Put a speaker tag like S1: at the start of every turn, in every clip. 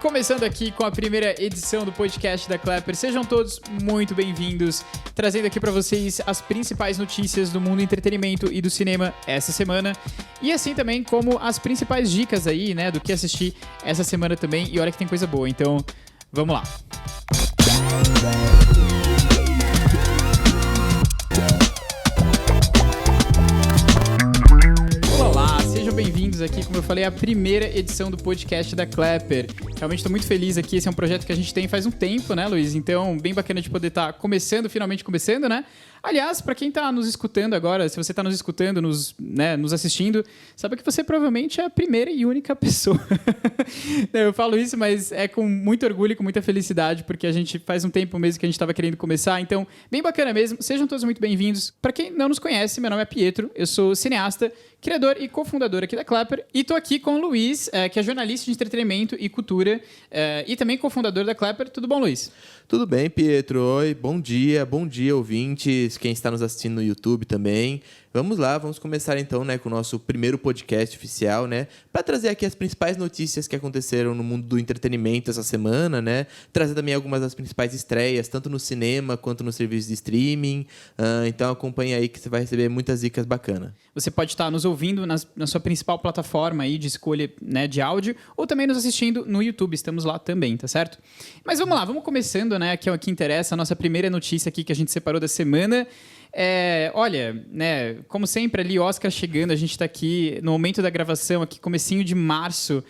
S1: Começando aqui com a primeira edição do podcast da Clapper. Sejam todos muito bem-vindos, trazendo aqui pra vocês as principais notícias do mundo do entretenimento e do cinema essa semana. E assim também como as principais dicas aí, né, do que assistir essa semana também. E olha que tem coisa boa, então vamos lá. Sejam bem-vindos aqui, como eu falei, à primeira edição do podcast da Clapper. Realmente estou muito feliz aqui, esse é um projeto que a gente tem faz um tempo, né, Luiz? Então, bem bacana de poder estar finalmente começando, né? Aliás, para quem está nos escutando agora, se você está nos escutando, nos assistindo, sabe que você provavelmente é a primeira e única pessoa. Eu falo isso, mas é com muito orgulho e com muita felicidade, porque a gente faz um tempo mesmo que a gente estava querendo começar. Então, bem bacana mesmo. Sejam todos muito bem-vindos. Para quem não nos conhece, meu nome é Pietro, eu sou cineasta, criador e cofundador aqui da Clapper, e tô aqui com o Luiz, que é jornalista de entretenimento e cultura, e também cofundador da Clapper. Tudo bom, Luiz?
S2: Tudo bem, Pietro. Oi, bom dia, ouvintes, quem está nos assistindo no YouTube também. Vamos lá, vamos começar então, né, com o nosso primeiro podcast oficial, né, para trazer aqui as principais notícias que aconteceram no mundo do entretenimento essa semana, né, trazer também algumas das principais estreias, tanto no cinema quanto no serviço de streaming. Então acompanha aí que você vai receber muitas dicas bacanas.
S1: Você pode estar nos ouvindo na sua principal plataforma aí de escolha, né, de áudio, ou também nos assistindo no YouTube, estamos lá também, tá certo? Mas vamos lá, vamos começando, né, que é o que interessa, a nossa primeira notícia aqui que a gente separou da semana. Olha, né, como sempre ali, Oscar chegando, a gente está aqui no momento da gravação, aqui comecinho de março,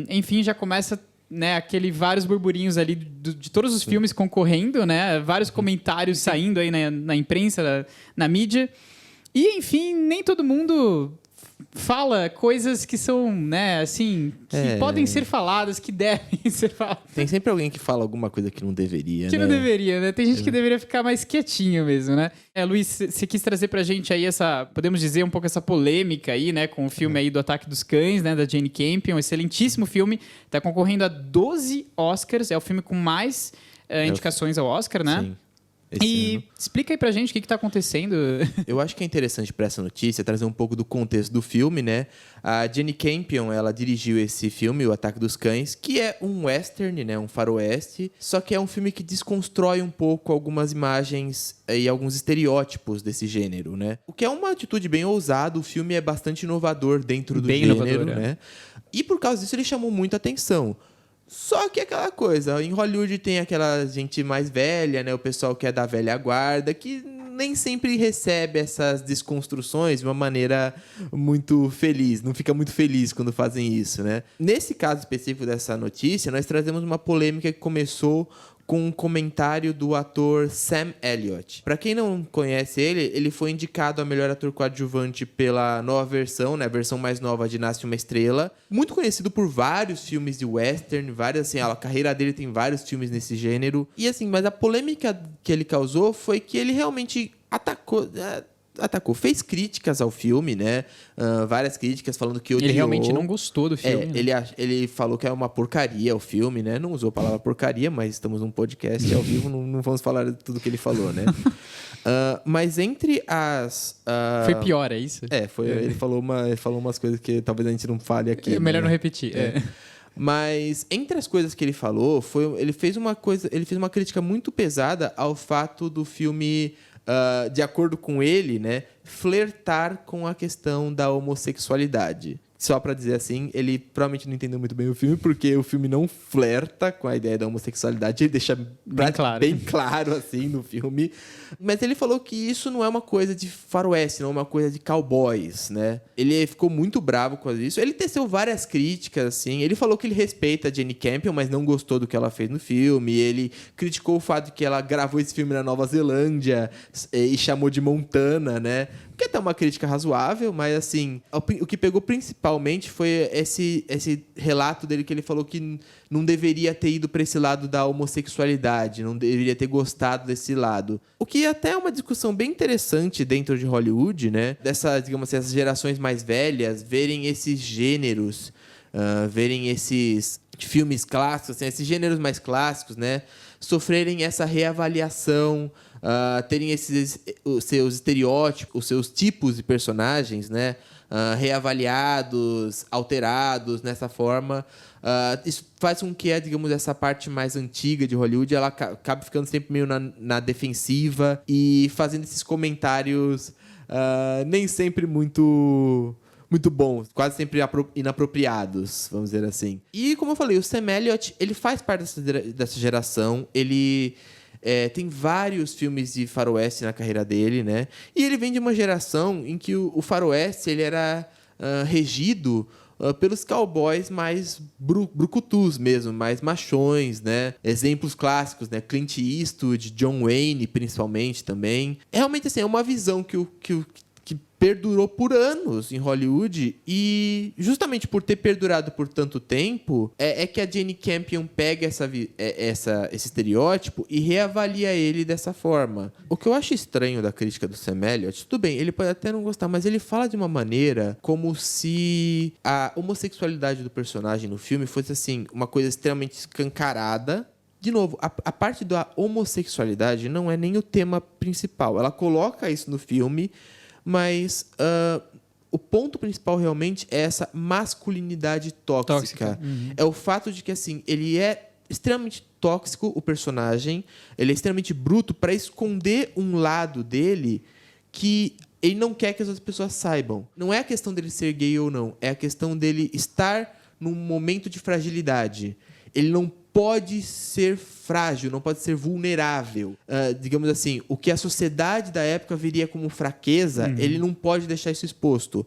S1: enfim, já começa, né, vários burburinhos ali de todos os filmes concorrendo, né, vários comentários saindo aí na imprensa, na mídia, e enfim, nem todo mundo fala coisas que são, né, assim, que podem ser faladas, que devem ser faladas.
S2: Tem sempre alguém que fala alguma coisa que não deveria,
S1: que não deveria, né? Tem gente que deveria ficar mais quietinho mesmo, né? Luiz, você quis trazer pra gente aí podemos dizer, um pouco essa polêmica aí, né, com o filme aí do Ataque dos Cães, né, da Jane Campion, um excelentíssimo filme, tá concorrendo a 12 Oscars, é o filme com mais indicações ao Oscar, né?
S2: Sim.
S1: Explica aí pra gente o que tá acontecendo.
S2: Eu acho que é interessante para essa notícia trazer um pouco do contexto do filme, né? A Jane Campion, ela dirigiu esse filme, O Ataque dos Cães, que é um western, né? Um faroeste, só que é um filme que desconstrói um pouco algumas imagens e alguns estereótipos desse gênero, né? O que é uma atitude bem ousada, o filme é bastante inovador dentro do gênero, né? E por causa disso ele chamou muita atenção. Só que aquela coisa, em Hollywood tem aquela gente mais velha, né? O pessoal que é da velha guarda, que nem sempre recebe essas desconstruções de uma maneira muito feliz. Não fica muito feliz quando fazem isso, né? Nesse caso específico dessa notícia, nós trazemos uma polêmica que começou com um comentário do ator Sam Elliott. Para quem não conhece ele foi indicado a melhor ator coadjuvante pela nova versão, né, a versão mais nova de Nasce uma Estrela. Muito conhecido por vários filmes de western, assim, a carreira dele tem vários filmes nesse gênero. E assim, mas a polêmica que ele causou foi que ele realmente atacou, fez críticas ao filme, né? Várias críticas falando que odiou.
S1: Ele realmente não gostou do filme.
S2: Ele falou que é uma porcaria o filme, né? Não usou a palavra porcaria, mas estamos num podcast ao vivo, não vamos falar de tudo que ele falou, né? Mas entre as...
S1: Foi pior, é isso?
S2: Ele falou umas coisas que talvez a gente não fale aqui.
S1: É melhor não repetir.
S2: Mas entre as coisas que ele falou, ele fez uma crítica muito pesada ao fato do filme... de acordo com ele, né, flertar com a questão da homossexualidade. Só pra dizer assim, ele provavelmente não entendeu muito bem o filme, porque o filme não flerta com a ideia da homossexualidade, ele deixa bem claro assim no filme. Mas ele falou que isso não é uma coisa de faroeste, não é uma coisa de cowboys, né? Ele ficou muito bravo com isso. Ele teceu várias críticas, assim. Ele falou que ele respeita a Jane Campion, mas não gostou do que ela fez no filme. Ele criticou o fato de que ela gravou esse filme na Nova Zelândia e chamou de Montana, né? Que é até uma crítica razoável, mas assim, o que pegou principalmente foi esse relato dele que ele falou que não deveria ter ido para esse lado da homossexualidade, não deveria ter gostado desse lado. O que até é uma discussão bem interessante dentro de Hollywood, né? Digamos assim, essas gerações mais velhas verem esses gêneros verem esses filmes clássicos, assim, esses gêneros mais clássicos, né, sofrerem essa reavaliação, terem os seus estereótipos, os seus tipos de personagens, né, reavaliados, alterados nessa forma. Isso faz com que, digamos, essa parte mais antiga de Hollywood ela acabe ficando sempre meio na defensiva e fazendo esses comentários nem sempre muito bons, quase sempre inapropriados, vamos dizer assim. E, como eu falei, o Sam Elliott, ele faz parte dessa geração, ele tem vários filmes de faroeste na carreira dele, né? E ele vem de uma geração em que o faroeste ele era regido pelos cowboys mais brucutus mesmo, mais machões, né? Exemplos clássicos, né? Clint Eastwood, John Wayne, principalmente, também. Realmente, assim, é uma visão que perdurou por anos em Hollywood e justamente por ter perdurado por tanto tempo é que a Jane Campion pega esse estereótipo e reavalia ele dessa forma. O que eu acho estranho da crítica do Sam Elliott, tudo bem, ele pode até não gostar, mas ele fala de uma maneira como se a homossexualidade do personagem no filme fosse assim, uma coisa extremamente escancarada. De novo, a parte da homossexualidade não é nem o tema principal. Ela coloca isso no filme, mas o ponto principal realmente é essa masculinidade tóxica. Uhum. É o fato de que assim, ele é extremamente tóxico, o personagem, ele é extremamente bruto para esconder um lado dele que ele não quer que as outras pessoas saibam. Não é a questão dele ser gay ou não, é a questão dele estar num momento de fragilidade. Ele não pode ser frágil, não pode ser vulnerável. Digamos assim, o que a sociedade da época veria como fraqueza, ele não pode deixar isso exposto.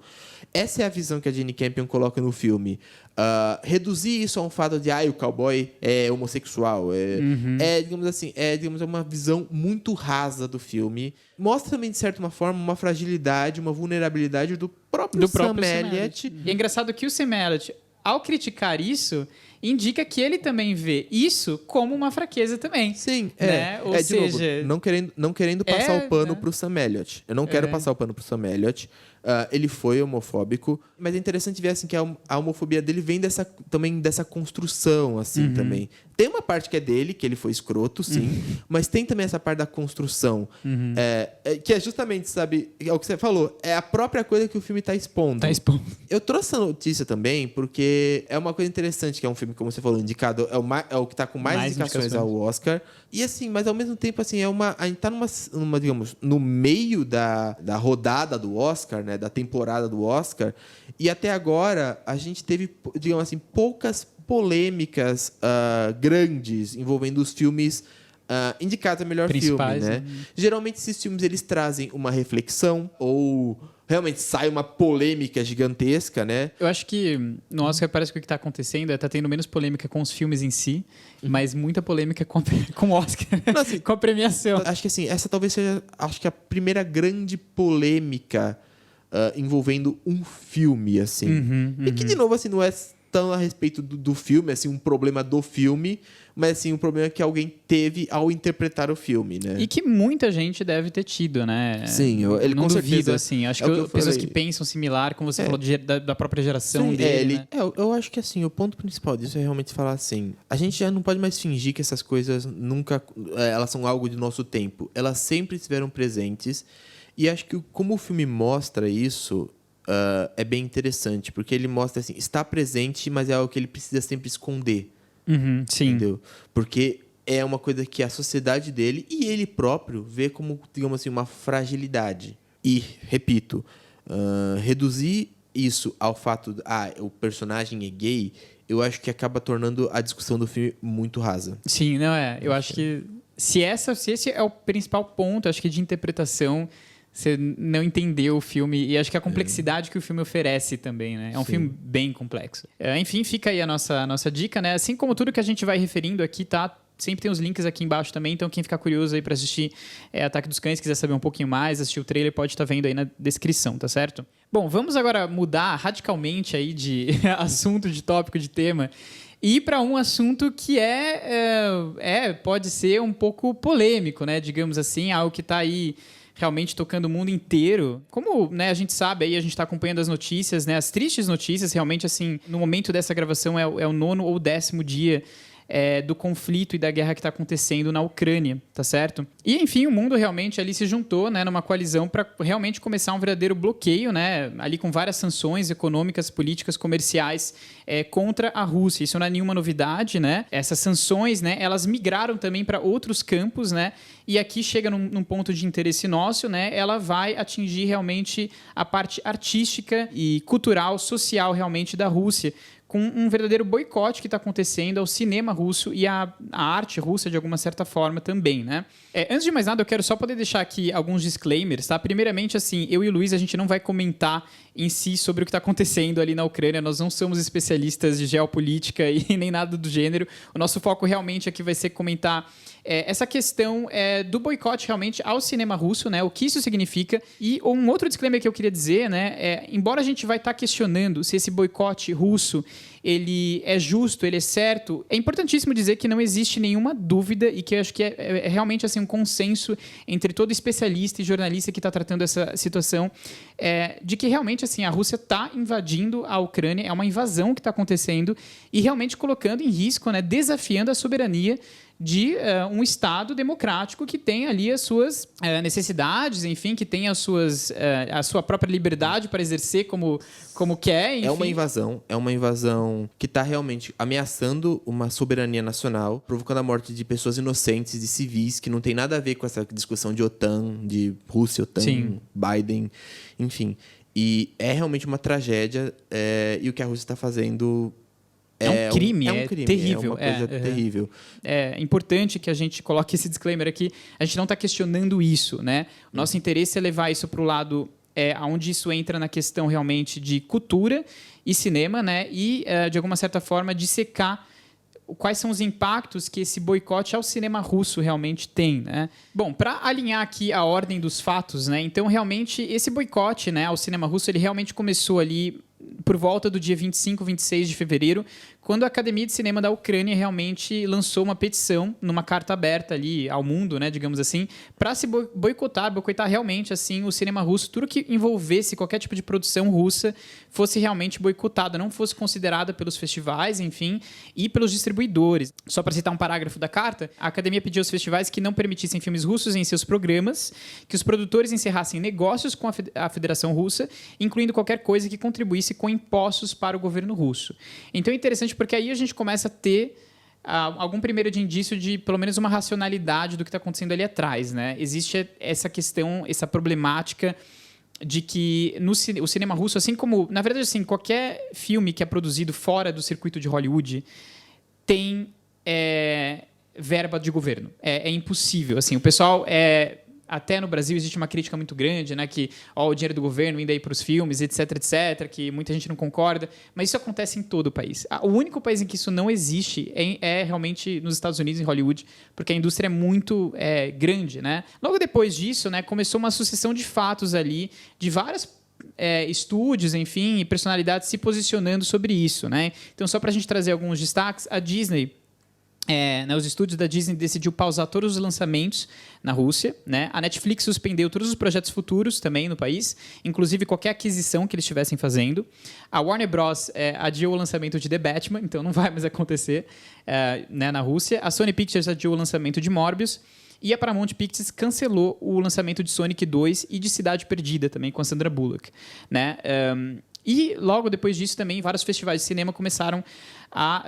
S2: Essa é a visão que a Jane Campion coloca no filme. Reduzir isso a um fato de o cowboy é homossexual. Digamos assim, digamos, uma visão muito rasa do filme. Mostra também, de certa forma, uma fragilidade, uma vulnerabilidade do próprio Sam Elliott.
S1: E é engraçado que o Sam Elliott, ao criticar isso, indica que ele também vê isso como uma fraqueza também.
S2: Sim,
S1: né? Ou seja...
S2: Novo, não querendo passar o pano pro Sam Elliott. Eu não quero passar o pano pro Sam Elliott. Ele foi homofóbico, mas é interessante ver assim, que a homofobia dele vem também dessa construção, assim, também. Tem uma parte que é dele, que ele foi escroto, sim, mas tem também essa parte da construção, que é justamente, sabe, é o que você falou, é a própria coisa que o filme está expondo. Eu trouxe essa notícia também porque é uma coisa interessante, que é um filme, como você falou, indicado, é o que está com mais indicações ao Oscar. E assim, mas ao mesmo tempo, assim, a gente tá numa digamos, no meio da rodada do Oscar, né, da temporada do Oscar, e até agora a gente teve, digamos assim, poucas polêmicas grandes envolvendo os filmes indicados a melhor filme, né? Geralmente esses filmes eles trazem uma reflexão ou realmente sai uma polêmica gigantesca, né?
S1: Eu acho que no Oscar parece que o que está acontecendo tá tendo menos polêmica com os filmes em si, mas muita polêmica com o Oscar, assim, com a premiação.
S2: Acho que assim, essa talvez seja a primeira grande polêmica envolvendo um filme, assim. E que, de novo, assim, não é tão a respeito do filme, assim, um problema do filme, mas assim, um problema que alguém teve ao interpretar o filme, né?
S1: E que muita gente deve ter tido, né?
S2: Sim, ele
S1: não
S2: com
S1: duvido,
S2: certeza,
S1: assim. Acho que pessoas que pensam similar, como você falou, da própria geração dele, né?
S2: Eu acho que assim, o ponto principal disso é realmente falar assim, a gente já não pode mais fingir que essas coisas nunca, elas são algo de nosso tempo. Elas sempre estiveram presentes e acho que como o filme mostra isso, é bem interessante, porque ele mostra assim, está presente, mas é algo que ele precisa sempre esconder.
S1: Sim.
S2: Entendeu? Porque é uma coisa que a sociedade dele e ele próprio vê como, digamos assim, uma fragilidade. E, repito, reduzir isso ao fato de o personagem é gay, eu acho que acaba tornando a discussão do filme muito rasa.
S1: Sim, não é. Eu acho que se esse é o principal ponto, acho que de interpretação, você não entendeu o filme e acho que a complexidade que o filme oferece também, né? É um filme bem complexo. Enfim, fica aí a nossa dica, né? Assim como tudo que a gente vai referindo aqui, tá? Sempre tem os links aqui embaixo também, então quem ficar curioso aí para assistir Ataque dos Cães, quiser saber um pouquinho mais, assistir o trailer, pode estar vendo aí na descrição, tá certo? Bom, vamos agora mudar radicalmente aí de assunto, de tópico, de tema, e ir para um assunto que pode ser um pouco polêmico, né? Digamos assim, algo que está aí realmente tocando o mundo inteiro. Como, né, a gente sabe, aí a gente está acompanhando as notícias, né, as tristes notícias, realmente, assim, no momento dessa gravação é o 9º ou 10º dia do conflito e da guerra que está acontecendo na Ucrânia, tá certo? E, enfim, o mundo realmente ali se juntou, né, numa coalizão para realmente começar um verdadeiro bloqueio, né, ali com várias sanções econômicas, políticas, comerciais contra a Rússia. Isso não é nenhuma novidade, né? Essas sanções, né, elas migraram também para outros campos, né? E aqui chega num ponto de interesse nosso, né? Ela vai atingir realmente a parte artística e cultural, social realmente da Rússia, com um verdadeiro boicote que está acontecendo ao cinema russo e à arte russa, de alguma certa forma, também, né? Antes de mais nada, eu quero só poder deixar aqui alguns disclaimers, tá? Primeiramente, assim, eu e o Luiz, a gente não vai comentar em si sobre o que está acontecendo ali na Ucrânia. Nós não somos especialistas de geopolítica e nem nada do gênero. O nosso foco realmente aqui vai ser comentar essa questão do boicote realmente ao cinema russo, né? O que isso significa. E um outro disclaimer que eu queria dizer, né? Embora a gente vai estar questionando se esse boicote russo ele é justo, ele é certo, é importantíssimo dizer que não existe nenhuma dúvida e que eu acho que é realmente assim, um consenso entre todo especialista e jornalista que está tratando essa situação, de que realmente assim, a Rússia está invadindo a Ucrânia, é uma invasão que está acontecendo e realmente colocando em risco, né, desafiando a soberania de um Estado democrático que tem ali as suas necessidades, enfim, que tem a sua própria liberdade para exercer como quer. Enfim.
S2: É uma invasão que está realmente ameaçando uma soberania nacional, provocando a morte de pessoas inocentes, de civis, que não tem nada a ver com essa discussão de OTAN, de Rússia, OTAN, Sim. Biden, enfim. E é realmente uma tragédia, e o que a Rússia está fazendo...
S1: É um crime, terrível.
S2: É uma coisa terrível.
S1: É importante que a gente coloque esse disclaimer aqui. A gente não está questionando isso, né? O nosso interesse é levar isso para o lado onde isso entra na questão realmente de cultura e cinema, né? E, de alguma certa forma, dissecar quais são os impactos que esse boicote ao cinema russo realmente tem, né? Bom, para alinhar aqui a ordem dos fatos, né? Então, realmente, esse boicote, né, ao cinema russo, ele realmente começou ali por volta do dia 25, 26 de fevereiro, quando a Academia de Cinema da Ucrânia realmente lançou uma petição numa carta aberta ali ao mundo, né, digamos assim, para se boicotar realmente assim o cinema russo, tudo que envolvesse qualquer tipo de produção russa fosse realmente boicotada, não fosse considerada pelos festivais, enfim, e pelos distribuidores. Só para citar um parágrafo da carta, a Academia pediu aos festivais que não permitissem filmes russos em seus programas, que os produtores encerrassem negócios com a Federação Russa, incluindo qualquer coisa que contribuísse com impostos para o governo russo. Então é interessante porque aí a gente começa a ter algum primeiro de indício de, pelo menos, uma racionalidade do que está acontecendo ali atrás, né? Existe essa questão, essa problemática de que o cinema russo, assim como, na verdade, assim, qualquer filme que é produzido fora do circuito de Hollywood tem verba de governo. É impossível. Assim, o pessoal até no Brasil existe uma crítica muito grande, né, que o dinheiro do governo indo aí para os filmes, etc, que muita gente não concorda, mas isso acontece em todo o país. O único país em que isso não existe é realmente nos Estados Unidos, em Hollywood, porque a indústria é muito grande, né? Logo depois disso, né, começou uma sucessão de fatos ali, de vários estúdios, enfim, e personalidades se posicionando sobre isso, né? Então, só para a gente trazer alguns destaques, a Disney... os estúdios da Disney decidiu pausar todos os lançamentos na Rússia, né? A Netflix suspendeu todos os projetos futuros também no país, inclusive qualquer aquisição que eles estivessem fazendo. A Warner Bros. Adiou o lançamento de The Batman, então não vai mais acontecer né, na Rússia. A Sony Pictures adiou o lançamento de Morbius. E a Paramount Pictures cancelou o lançamento de Sonic 2 e de Cidade Perdida, também com a Sandra Bullock, né? E logo depois disso também vários festivais de cinema começaram a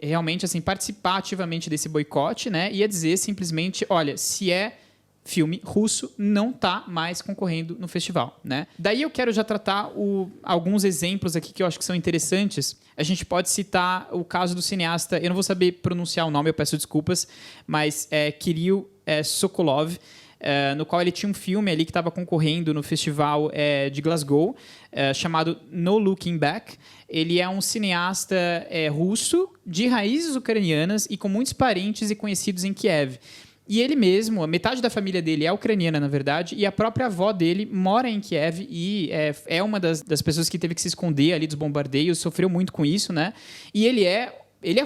S1: realmente assim, participar ativamente desse boicote, né? E a dizer simplesmente, olha, se é filme russo, não está mais concorrendo no festival, né? Daí eu quero já tratar alguns exemplos aqui que eu acho que são interessantes. A gente pode citar o caso do cineasta, eu não vou saber pronunciar o nome, eu peço desculpas, mas Kirill Sokolov, no qual ele tinha um filme ali que estava concorrendo no festival de Glasgow, chamado No Looking Back. Ele é um cineasta russo, de raízes ucranianas e com muitos parentes e conhecidos em Kiev. E ele mesmo, a metade da família dele é ucraniana, na verdade, e a própria avó dele mora em Kiev e é uma das pessoas que teve que se esconder ali dos bombardeios, sofreu muito com isso, né? E ele é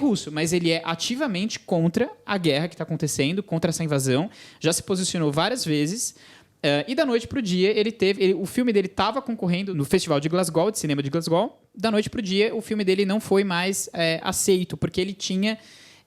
S1: russo, mas ele é ativamente contra a guerra que está acontecendo, contra essa invasão, já se posicionou várias vezes E da noite pro dia, o filme dele estava concorrendo no Festival de Glasgow, de cinema de Glasgow. Da noite pro dia, o filme dele não foi mais aceito, porque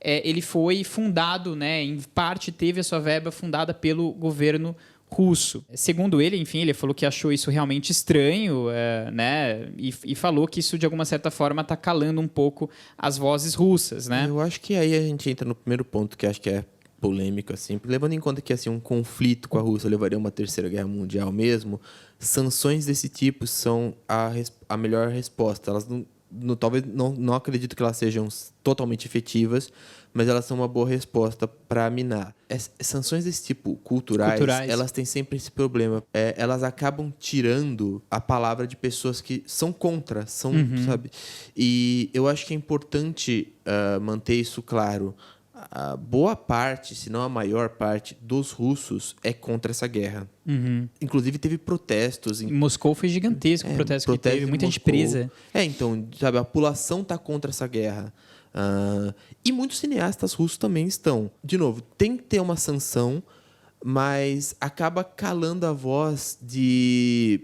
S1: ele foi fundado, né, em parte teve a sua verba fundada pelo governo russo. Segundo ele, enfim, ele falou que achou isso realmente estranho, né, e falou que isso, de alguma certa forma, está calando um pouco as vozes russas, né?
S2: Eu acho que aí a gente entra no primeiro ponto, que acho que é polêmico, assim, levando em conta que assim, um conflito com a Rússia levaria a uma terceira guerra mundial mesmo, sanções desse tipo são a melhor resposta. Elas talvez não acredito que elas sejam totalmente efetivas, mas elas são uma boa resposta para minar. Sanções desse tipo, culturais, elas têm sempre esse problema. Elas acabam tirando a palavra de pessoas que são contra, sabe? E eu acho que é importante manter isso claro. A boa parte, se não a maior parte, dos russos é contra essa guerra. Inclusive, teve protestos.
S1: Em Moscou foi gigantesco o protesto que teve, muita gente presa.
S2: Então, sabe, a população está contra essa guerra. E muitos cineastas russos também estão. De novo, tem que ter uma sanção, mas acaba calando a voz de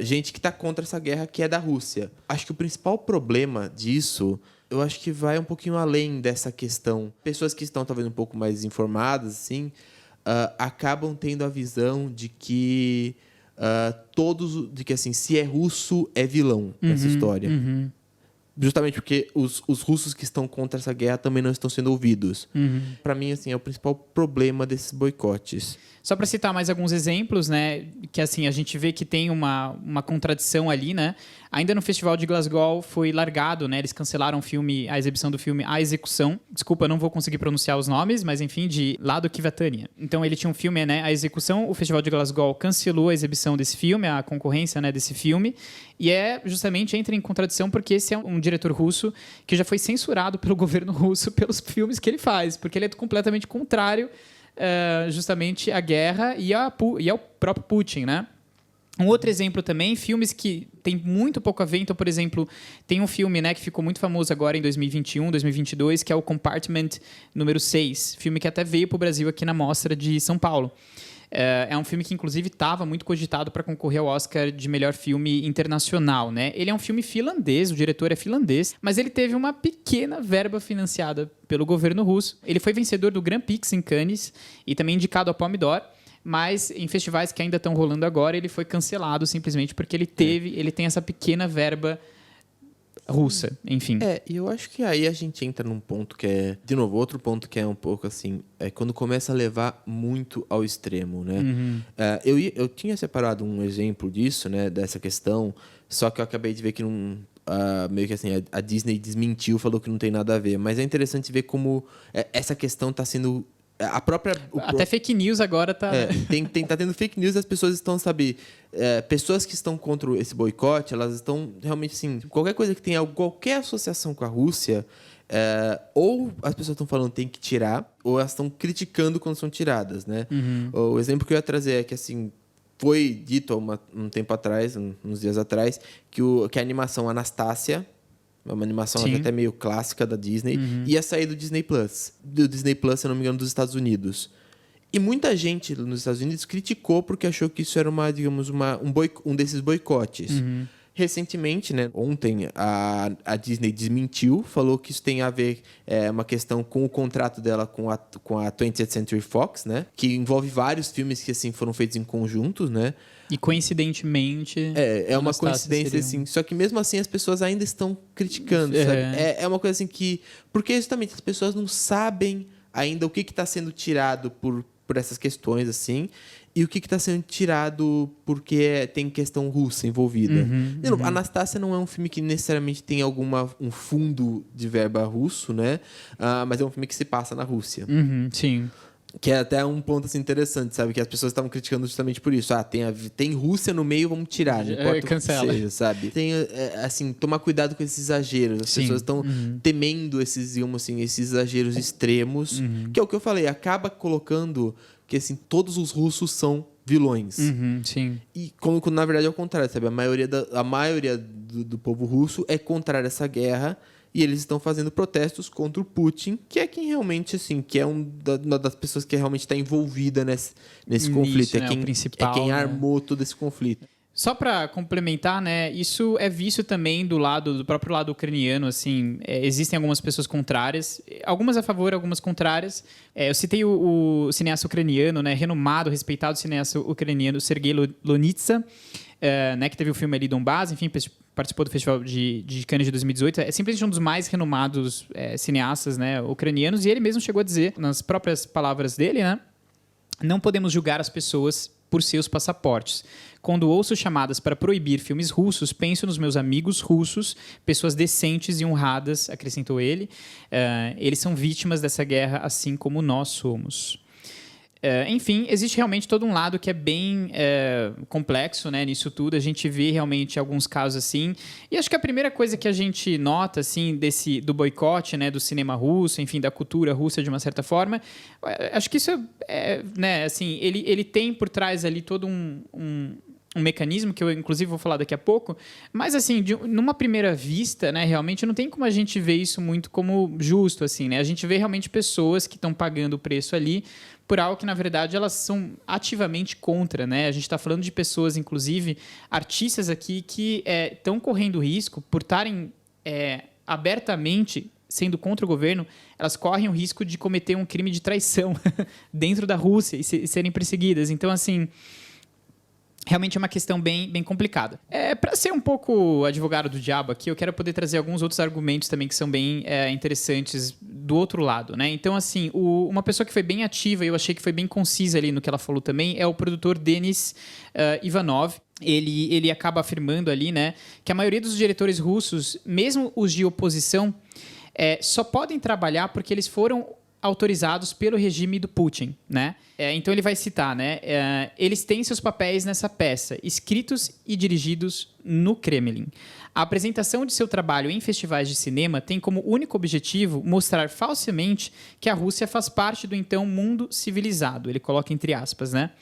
S2: gente que está contra essa guerra, que é da Rússia. Acho que o principal problema disso, eu acho que vai um pouquinho além dessa questão. Pessoas que estão talvez um pouco mais informadas, assim, acabam tendo a visão de que de que assim, se é russo é vilão nessa história. Justamente porque os russos que estão contra essa guerra também não estão sendo ouvidos. Para mim, assim, é o principal problema desses boicotes.
S1: Só para citar mais alguns exemplos, né, que assim a gente vê que tem uma contradição ali, né? Ainda no Festival de Glasgow foi largado, né? Eles cancelaram a exibição do filme A Execução. Desculpa, não vou conseguir pronunciar os nomes, mas enfim, de Lado Kivatania. Então ele tinha um filme, né, A Execução. O Festival de Glasgow cancelou a exibição desse filme, a concorrência, né, desse filme. E justamente entra em contradição porque esse é um diretor russo que já foi censurado pelo governo russo pelos filmes que ele faz, porque ele é completamente contrário justamente à guerra e ao próprio Putin, né? Um outro exemplo também, filmes que tem muito pouco a ver. Então, por exemplo, tem um filme, né, que ficou muito famoso agora em 2021, 2022, que é o Compartment número 6, filme que até veio para o Brasil aqui na Mostra de São Paulo. É um filme que, inclusive, estava muito cogitado para concorrer ao Oscar de melhor filme internacional, né? Ele é um filme finlandês, o diretor é finlandês, mas ele teve uma pequena verba financiada pelo governo russo. Ele foi vencedor do Grand Prix em Cannes e também indicado ao Palme d'Or, mas em festivais que ainda estão rolando agora, ele foi cancelado simplesmente porque ele tem essa pequena verba russa, enfim.
S2: E eu acho que aí a gente entra num ponto que é, de novo, outro ponto que é um pouco assim, quando começa a levar muito ao extremo, né? Eu tinha separado um exemplo disso, né, dessa questão, só que eu acabei de ver que não, meio que assim, a Disney desmentiu, falou que não tem nada a ver, mas é interessante ver como essa questão está sendo
S1: até fake news agora tá...
S2: tá tendo fake news, as pessoas estão, sabe... pessoas que estão contra esse boicote, elas estão realmente, assim... Qualquer coisa que tenha qualquer associação com a Rússia, ou as pessoas estão falando tem que tirar, ou elas estão criticando quando são tiradas, né? O exemplo que eu ia trazer é que, assim... Foi dito um tempo atrás, uns dias atrás, que a animação Anastácia... É uma animação até meio clássica da Disney. Ia sair do Disney Plus. Do Disney Plus, se não me engano, dos Estados Unidos. E muita gente nos Estados Unidos criticou porque achou que isso era um desses boicotes. Recentemente, né, ontem, a Disney desmentiu, falou que isso tem a ver uma questão com o contrato dela com a 20th Century Fox, né, que envolve vários filmes que assim foram feitos em conjuntos, né.
S1: E coincidentemente...
S2: É uma coincidência, assim. Só que mesmo assim as pessoas ainda estão criticando, sabe? É uma coisa assim que... Porque justamente as pessoas não sabem ainda o que está sendo tirado por essas questões, assim, e o que está sendo tirado porque tem questão russa envolvida. De novo, Anastácia não é um filme que necessariamente tem um fundo de verba russo, né? Mas é um filme que se passa na Rússia.
S1: Sim.
S2: Que é até um ponto assim, interessante, sabe? Que as pessoas estavam criticando justamente por isso. Tem Rússia no meio, vamos tirar. Não importa
S1: cancela.
S2: O que seja, sabe? Tem, assim, tomar cuidado com esses exageros. As pessoas estão temendo esses exageros extremos. Que é o que eu falei. Acaba colocando que, assim, todos os russos são vilões.
S1: Sim.
S2: E como na verdade é o contrário, sabe? A maioria do povo russo é contrário a essa guerra e eles estão fazendo protestos contra o Putin, que é quem realmente, assim, que é uma das pessoas que realmente está envolvida nesse conflito.
S1: Né,
S2: É quem
S1: né?
S2: armou todo esse conflito.
S1: Só para complementar, né, isso é visto também do próprio lado ucraniano, assim, existem algumas pessoas contrárias, algumas a favor, algumas contrárias. Eu citei o cineasta ucraniano, né, renomado, respeitado cineasta ucraniano, Sergei Lonitsa, né, que teve o filme ali Donbass, enfim, participou do Festival de Cannes de 2018. É simplesmente um dos mais renomados cineastas, né, ucranianos, e ele mesmo chegou a dizer, nas próprias palavras dele, né, não podemos julgar as pessoas por seus passaportes. Quando ouço chamadas para proibir filmes russos, penso nos meus amigos russos, pessoas decentes e honradas, acrescentou ele. Eles são vítimas dessa guerra, assim como nós somos. Enfim, existe realmente todo um lado que é bem complexo, né, nisso tudo. A gente vê realmente alguns casos assim. E acho que a primeira coisa que a gente nota assim, do boicote, né, do cinema russo, enfim, da cultura russa de uma certa forma, acho que isso né, assim, ele tem por trás ali todo um mecanismo que eu, inclusive, vou falar daqui a pouco, mas, assim, numa primeira vista, né, realmente não tem como a gente ver isso muito como justo, assim, né? A gente vê realmente pessoas que estão pagando o preço ali por algo que, na verdade, elas são ativamente contra, né? A gente está falando de pessoas, inclusive, artistas aqui que estão correndo risco por estarem abertamente sendo contra o governo, elas correm o risco de cometer um crime de traição dentro da Rússia e serem perseguidas. Então, assim, realmente é uma questão bem, bem complicada. Para ser um pouco advogado do diabo aqui, eu quero poder trazer alguns outros argumentos também que são bem interessantes do outro lado, né? Então, assim, uma pessoa que foi bem ativa e eu achei que foi bem concisa ali no que ela falou também é o produtor Denis Ivanov. Ele acaba afirmando ali, né, que a maioria dos diretores russos, mesmo os de oposição, só podem trabalhar porque eles foram autorizados pelo regime do Putin, né? Então ele vai citar, né? Eles têm seus papéis nessa peça, escritos e dirigidos no Kremlin. A apresentação de seu trabalho em festivais de cinema tem como único objetivo mostrar falsamente que a Rússia faz parte do então mundo civilizado. Ele coloca entre aspas, né?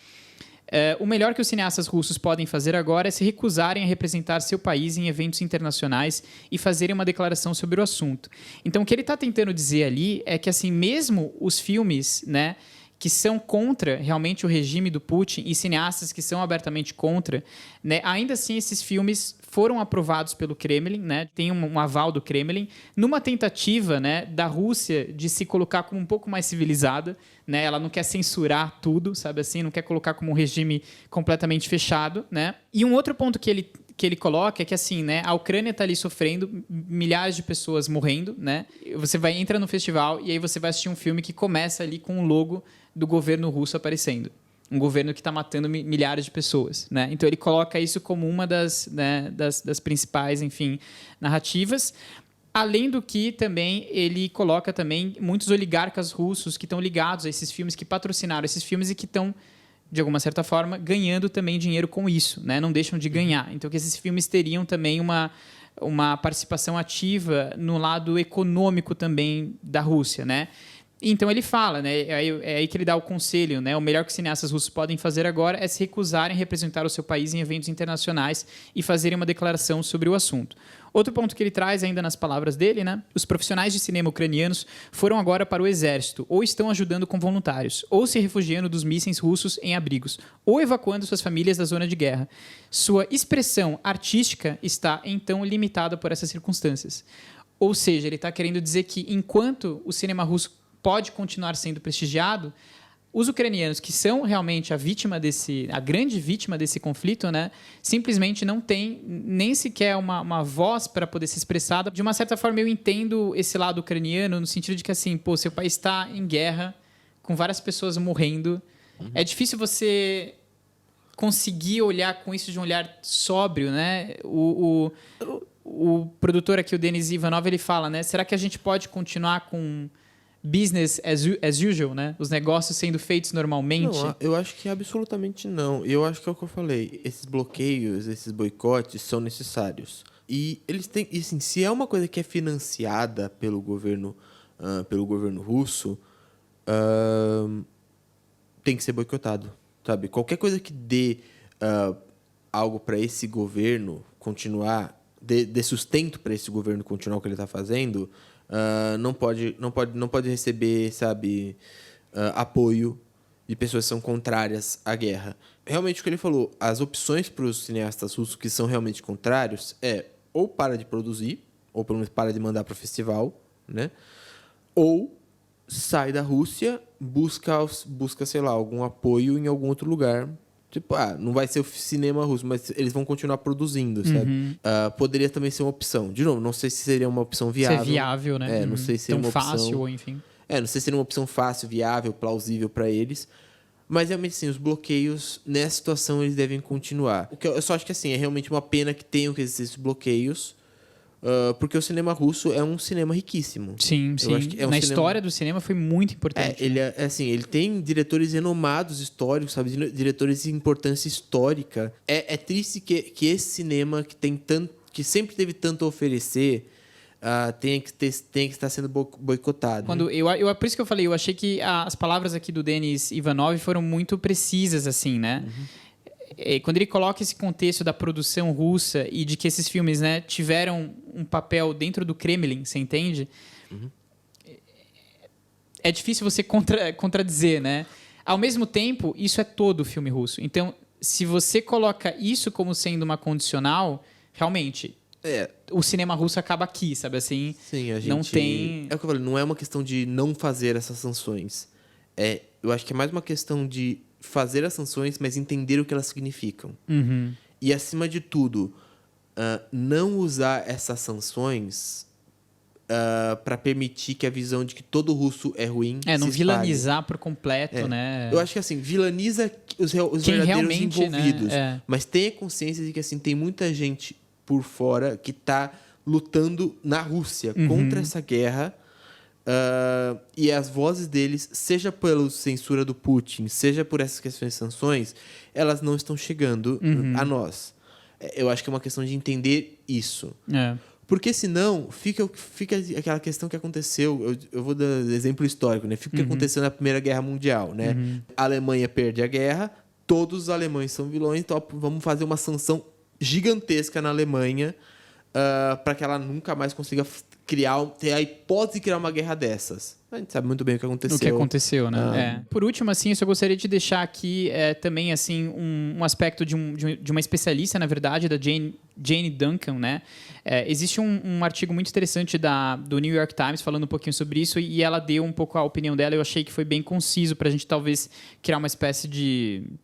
S1: O melhor que os cineastas russos podem fazer agora é se recusarem a representar seu país em eventos internacionais e fazerem uma declaração sobre o assunto. Então, o que ele está tentando dizer ali é que, assim, mesmo os filmes, né, que são contra realmente o regime do Putin e cineastas que são abertamente contra, né, ainda assim esses filmes foram aprovados pelo Kremlin, né, tem um aval do Kremlin, numa tentativa, né, da Rússia de se colocar como um pouco mais civilizada, né, ela não quer censurar tudo, sabe assim, não quer colocar como um regime completamente fechado, né. E um outro ponto que ele coloca é que, assim, né, a Ucrânia está ali sofrendo, milhares de pessoas morrendo, né? Você entra no festival e aí você vai assistir um filme que começa ali com o logo do governo russo aparecendo. Um governo que está matando milhares de pessoas, né? Então ele coloca isso como uma das principais, enfim, narrativas. Além do que também ele coloca também muitos oligarcas russos que estão ligados a esses filmes, que patrocinaram esses filmes e que estão, de alguma certa forma, ganhando também dinheiro com isso, né? Não deixam de ganhar. Então, que esses filmes teriam também uma participação ativa no lado econômico também da Rússia, né? Então, ele fala, né? É aí que ele dá o conselho, né? O melhor que os cineastas russos podem fazer agora é se recusarem a representar o seu país em eventos internacionais e fazerem uma declaração sobre o assunto. Outro ponto que ele traz ainda nas palavras dele, né? Os profissionais de cinema ucranianos foram agora para o exército, ou estão ajudando com voluntários, ou se refugiando dos mísseis russos em abrigos, ou evacuando suas famílias da zona de guerra. Sua expressão artística está, então, limitada por essas circunstâncias. Ou seja, ele está querendo dizer que, enquanto o cinema russo pode continuar sendo prestigiado, os ucranianos, que são realmente a grande vítima desse conflito, né, simplesmente não têm nem sequer uma voz para poder ser expressada. De uma certa forma, eu entendo esse lado ucraniano no sentido de que, assim, pô, seu país está em guerra, com várias pessoas morrendo. É difícil você conseguir olhar com isso de um olhar sóbrio, né? O produtor aqui, o Denis Ivanov, ele fala, né? Será que a gente pode continuar com business as usual, né? Os negócios sendo feitos normalmente?
S2: Não, eu acho que absolutamente não. Eu acho que é o que eu falei. Esses bloqueios, esses boicotes são necessários. E eles têm, e, assim, se é uma coisa que é financiada pelo governo russo, tem que ser boicotado, sabe? Qualquer coisa que dê algo para esse governo continuar dê sustento para esse governo continuar o que ele está fazendo, não pode receber, sabe, apoio de pessoas que são contrárias à guerra. Realmente o que ele falou, as opções para os cineastas russos que são realmente contrários ou para de produzir, ou pelo menos para de mandar para o festival, né? Ou sai da Rússia, busca, sei lá, algum apoio em algum outro lugar. Tipo, não vai ser o cinema russo, mas eles vão continuar produzindo, sabe? Poderia também ser uma opção. De novo, não sei se seria uma opção viável.
S1: Ser viável, né?
S2: Não sei se seria
S1: tão
S2: uma opção...
S1: fácil, ou enfim.
S2: Não sei se seria uma opção fácil, viável, plausível para eles. Mas, realmente, sim, os bloqueios, nessa situação, eles devem continuar. O que eu só acho que, assim, é realmente uma pena que tenham que existir esses bloqueios, porque o cinema russo é um cinema riquíssimo.
S1: Sim, sim. Na história do cinema foi muito importante.
S2: Ele tem diretores renomados históricos, sabe? Diretores de importância histórica. É triste que esse cinema que sempre teve tanto a oferecer tenha que estar sendo boicotado.
S1: Por isso que eu falei, eu achei que as palavras aqui do Denis Ivanov foram muito precisas, assim, né? Quando ele coloca esse contexto da produção russa e de que esses filmes, né, tiveram um papel dentro do Kremlin, você entende? É difícil você contradizer, né? Ao mesmo tempo, isso é todo o filme russo. Então, se você coloca isso como sendo uma condicional, realmente... o cinema russo acaba aqui, sabe assim?
S2: Sim, a gente...
S1: Não tem...
S2: É o que eu falei, não é uma questão de não fazer essas sanções. Eu acho que é mais uma questão de fazer as sanções, mas entender o que elas significam. E, acima de tudo, não usar essas sanções para permitir que a visão de que todo russo é ruim
S1: não
S2: se
S1: vilanizar por completo, né?
S2: Eu acho que, assim, vilaniza os verdadeiros envolvidos. Né? Mas tenha consciência de que, assim, tem muita gente por fora que está lutando na Rússia contra essa guerra, e as vozes deles, seja pela censura do Putin, seja por essas questões de sanções, elas não estão chegando a nós. Eu acho que é uma questão de entender isso. Porque senão fica aquela questão que aconteceu, eu vou dar exemplo histórico, né? Fica o que aconteceu na Primeira Guerra Mundial, né? A Alemanha perde a guerra, todos os alemães são vilões, então vamos fazer uma sanção gigantesca na Alemanha para que ela nunca mais consiga ter a hipótese de criar uma guerra dessas. A gente sabe muito bem o que aconteceu.
S1: O que aconteceu, né? Por último, assim, eu só gostaria de deixar aqui também assim, um aspecto de uma especialista, na verdade, da Jane Duncan, né? Existe um artigo muito interessante do New York Times falando um pouquinho sobre isso, e ela deu um pouco a opinião dela. Eu achei que foi bem conciso para a gente talvez criar uma espécie de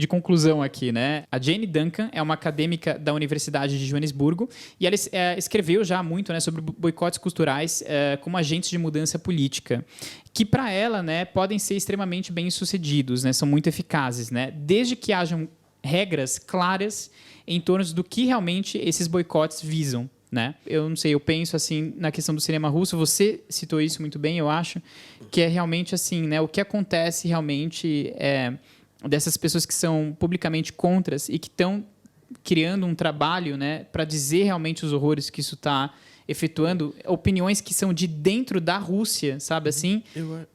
S1: conclusão aqui, né? A Jane Duncan é uma acadêmica da Universidade de Joanesburgo e ela escreveu já muito, né, sobre boicotes culturais como agentes de mudança política, que para ela, né, podem ser extremamente bem-sucedidos, né? São muito eficazes, né? Desde que hajam regras claras em torno do que realmente esses boicotes visam. Né? Eu não sei, eu penso assim na questão do cinema russo, você citou isso muito bem, eu acho, que é realmente assim, né? O que acontece realmente dessas pessoas que são publicamente contras e que estão criando um trabalho, né, para dizer realmente os horrores que isso está efetuando, opiniões que são de dentro da Rússia, sabe assim?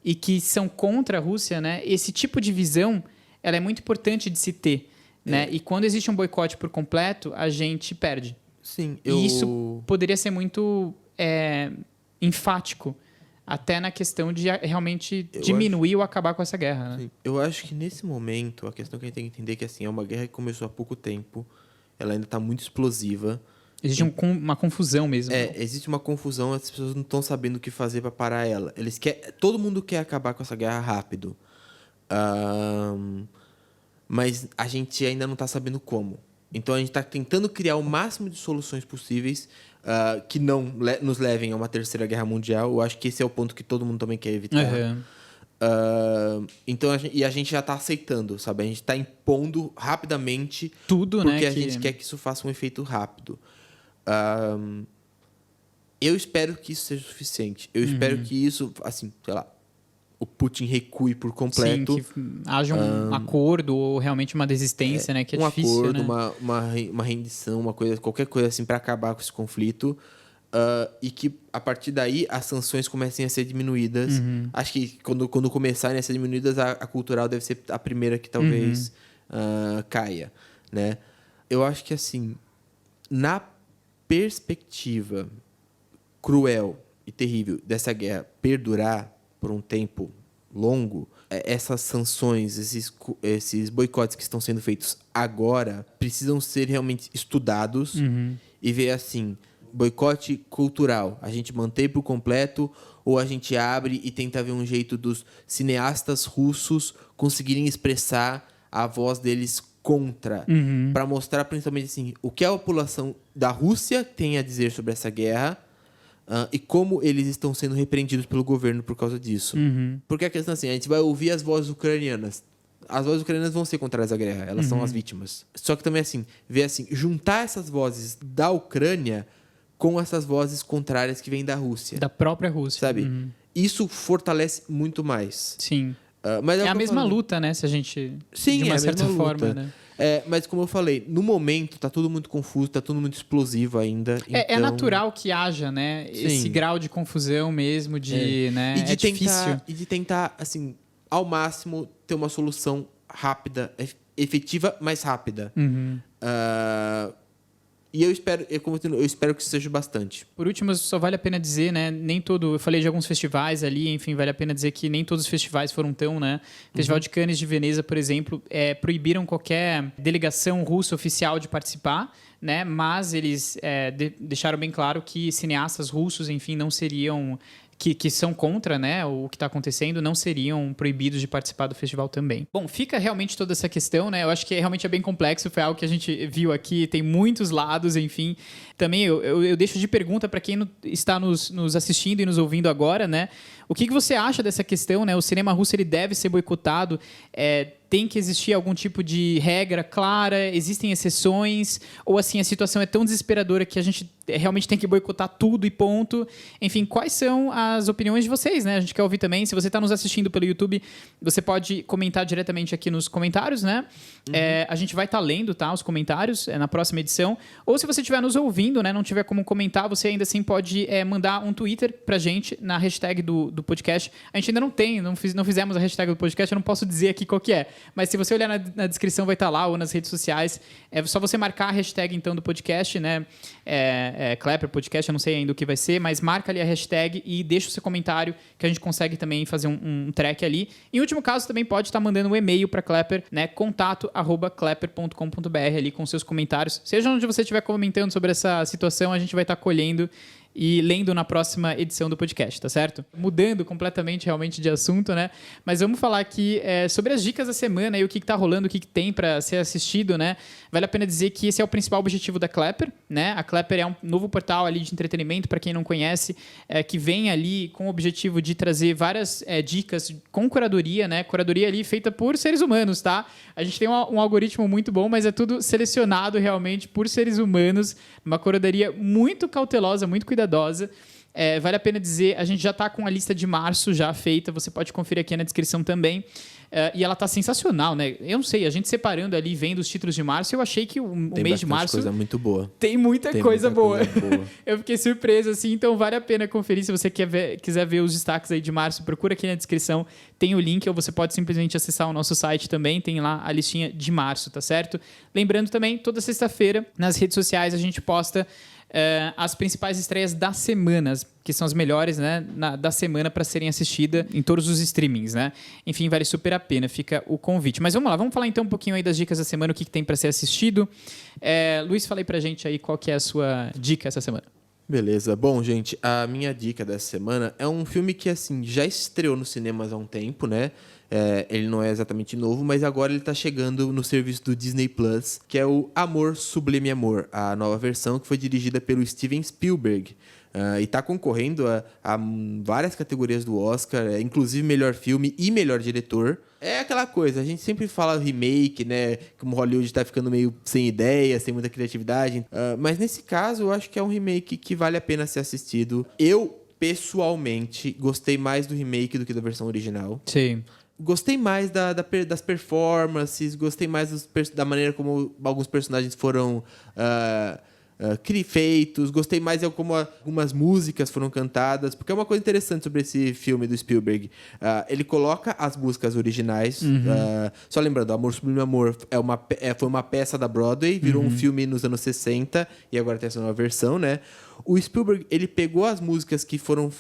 S1: E que são contra a Rússia, né? Esse tipo de visão, ela é muito importante de se ter, né? E quando existe um boicote por completo, a gente perde.
S2: Sim,
S1: E isso poderia ser muito enfático, até na questão de realmente diminuir ou acabar com essa guerra. Né?
S2: Eu acho que nesse momento, a questão que a gente tem que entender é que assim, é uma guerra que começou há pouco tempo, ela ainda está muito explosiva.
S1: Existe uma confusão mesmo.
S2: Existe uma confusão, as pessoas não estão sabendo o que fazer para parar ela. Todo mundo quer acabar com essa guerra rápido. Mas a gente ainda não está sabendo como. Então, a gente está tentando criar o máximo de soluções possíveis que não nos levem a uma terceira guerra mundial. Eu acho que esse é o ponto que todo mundo também quer evitar. Então, a gente já está aceitando, sabe? A gente está impondo rapidamente
S1: tudo,
S2: porque
S1: né?
S2: a gente quer que isso faça um efeito rápido. Eu espero que isso seja suficiente. Eu espero que isso, assim, sei lá, o Putin recue por completo.
S1: Sim, que haja um acordo ou realmente uma desistência, né? Que é difícil,
S2: acordo,
S1: né?
S2: uma rendição, qualquer coisa assim para acabar com esse conflito. E que, a partir daí, as sanções comecem a ser diminuídas. Acho que quando começarem a ser diminuídas, a cultural deve ser a primeira que talvez caia, né? Eu acho que, assim, na perspectiva cruel e terrível dessa guerra perdurar por um tempo longo, essas sanções, esses boicotes que estão sendo feitos agora precisam ser realmente estudados e ver assim, boicote cultural, a gente mantém por completo ou a gente abre e tenta ver um jeito dos cineastas russos conseguirem expressar a voz deles contra, para mostrar principalmente assim, o que a população da Rússia tem a dizer sobre essa guerra e como eles estão sendo repreendidos pelo governo por causa disso. Porque a questão é assim, a gente vai ouvir as vozes ucranianas. As vozes ucranianas vão ser contrárias à guerra, elas são as vítimas. Só que também assim, ver assim, juntar essas vozes da Ucrânia com essas vozes contrárias que vêm da Rússia.
S1: Da própria Rússia.
S2: Sabe? Isso fortalece muito mais.
S1: Sim.
S2: Mas
S1: é a mesma luta, né? Se a gente...
S2: Sim,
S1: de uma certa forma, né?
S2: Mas como eu falei, no momento tá tudo muito confuso, tá tudo muito explosivo ainda.
S1: É natural que haja, né? Sim. Esse grau de confusão mesmo, né?
S2: E de
S1: difícil.
S2: E de tentar, assim, ao máximo, ter uma solução rápida, efetiva, mas rápida. E eu espero que isso seja bastante.
S1: Por último, só vale a pena dizer, né? Eu falei de alguns festivais ali, enfim, vale a pena dizer que nem todos os festivais foram tão, né? O Festival de Cannes de Veneza, por exemplo, proibiram qualquer delegação russa oficial de participar, né? Mas eles deixaram bem claro que cineastas russos, enfim, não seriam... Que são contra, né, o que está acontecendo, não seriam proibidos de participar do festival também. Bom, fica realmente toda essa questão, né? Eu acho que realmente é bem complexo, foi algo que a gente viu aqui, tem muitos lados, enfim. Também eu deixo de pergunta para quem está nos assistindo e nos ouvindo agora, né? O que você acha dessa questão, né? O cinema russo ele deve ser boicotado? Tem que existir algum tipo de regra clara? Existem exceções? Ou assim, a situação é tão desesperadora que a gente realmente tem que boicotar tudo e ponto? Enfim, quais são as opiniões de vocês, né? A gente quer ouvir também. Se você está nos assistindo pelo YouTube, você pode comentar diretamente aqui nos comentários, né? A gente vai estar lendo, tá? Os comentários na próxima edição. Ou se você estiver nos ouvindo, né? Não tiver como comentar, você ainda assim pode mandar um Twitter pra gente na hashtag do podcast. A gente ainda não fizemos a hashtag do podcast, eu não posso dizer aqui qual que é. Mas se você olhar na descrição vai estar lá, ou nas redes sociais. É só você marcar a hashtag, então, do podcast, né? Clapper Podcast, eu não sei ainda o que vai ser, mas marca ali a hashtag e deixa o seu comentário, que a gente consegue também fazer um track ali. Em último caso, também pode estar mandando um e-mail para Clapper, né? contato@clapper.com.br ali com seus comentários. Seja onde você estiver comentando sobre essa situação, a gente vai estar colhendo e lendo na próxima edição do podcast, tá certo? Mudando completamente realmente de assunto, né? Mas vamos falar aqui sobre as dicas da semana e o que tá rolando, o que tem para ser assistido, né? Vale a pena dizer que esse é o principal objetivo da Clapper, né? A Clapper é um novo portal ali de entretenimento, para quem não conhece, que vem ali com o objetivo de trazer várias dicas com curadoria, né? Curadoria ali feita por seres humanos, tá? A gente tem um algoritmo muito bom, mas é tudo selecionado realmente por seres humanos, uma curadoria muito cautelosa, muito cuidadosa. Vale a pena dizer, a gente já está com a lista de março já feita, você pode conferir aqui na descrição também. E ela tá sensacional, né? Eu não sei, a gente separando ali, vendo os títulos de março, eu achei que o mês de março...
S2: Tem coisa muito boa.
S1: Tem muita coisa boa. Eu fiquei surpreso, assim, então vale a pena conferir. Se você quiser ver os destaques aí de março, procura aqui na descrição, tem o link, ou você pode simplesmente acessar o nosso site também, tem lá a listinha de março, tá certo? Lembrando também, toda sexta-feira, nas redes sociais, a gente posta as principais estreias das semanas, que são as melhores, né, da semana para serem assistidas em todos os streamings, né? Enfim, vale super a pena, fica o convite. Mas vamos lá, vamos falar então um pouquinho aí das dicas da semana, o que tem para ser assistido. Luiz, fala aí pra gente aí qual que é a sua dica essa semana.
S2: Beleza. Bom, gente, a minha dica dessa semana é um filme que, assim, já estreou nos cinemas há um tempo, né? Ele não é exatamente novo, mas agora ele está chegando no serviço do Disney Plus, que é o Amor, Sublime Amor, a nova versão que foi dirigida pelo Steven Spielberg. E está concorrendo a várias categorias do Oscar, inclusive melhor filme e melhor diretor. É aquela coisa, a gente sempre fala remake, né? Como Hollywood está ficando meio sem ideia, sem muita criatividade. Mas nesse caso, eu acho que é um remake que vale a pena ser assistido. Eu, pessoalmente, gostei mais do remake do que da versão original.
S1: Sim.
S2: Gostei mais das performances, gostei mais da maneira como alguns personagens foram feitos. Gostei mais de como algumas músicas foram cantadas, porque é uma coisa interessante sobre esse filme do Spielberg. Ele coloca as músicas originais. Só lembrando, Amor Sublime Amor foi uma peça da Broadway, virou um filme nos anos 60 e agora tem essa nova versão, né? O Spielberg, ele pegou as músicas que foram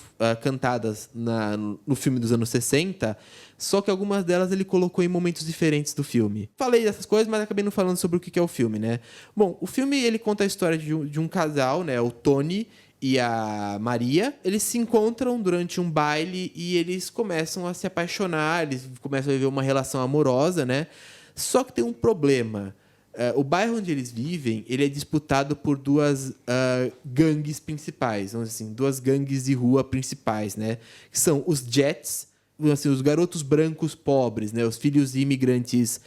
S2: cantadas no filme dos anos 60, só que algumas delas ele colocou em momentos diferentes do filme. Falei dessas coisas, mas acabei não falando sobre o que é o filme, né? Bom, o filme, ele conta a história de um casal, né? O Tony e a Maria. Eles se encontram durante um baile e eles começam a se apaixonar, eles começam a viver uma relação amorosa, né? Só que tem um problema. O bairro onde eles vivem, ele é disputado por duas gangues principais, vamos dizer assim, duas gangues de rua principais, né? Que são os Jets, assim, os garotos brancos pobres, né? Os filhos de imigrantes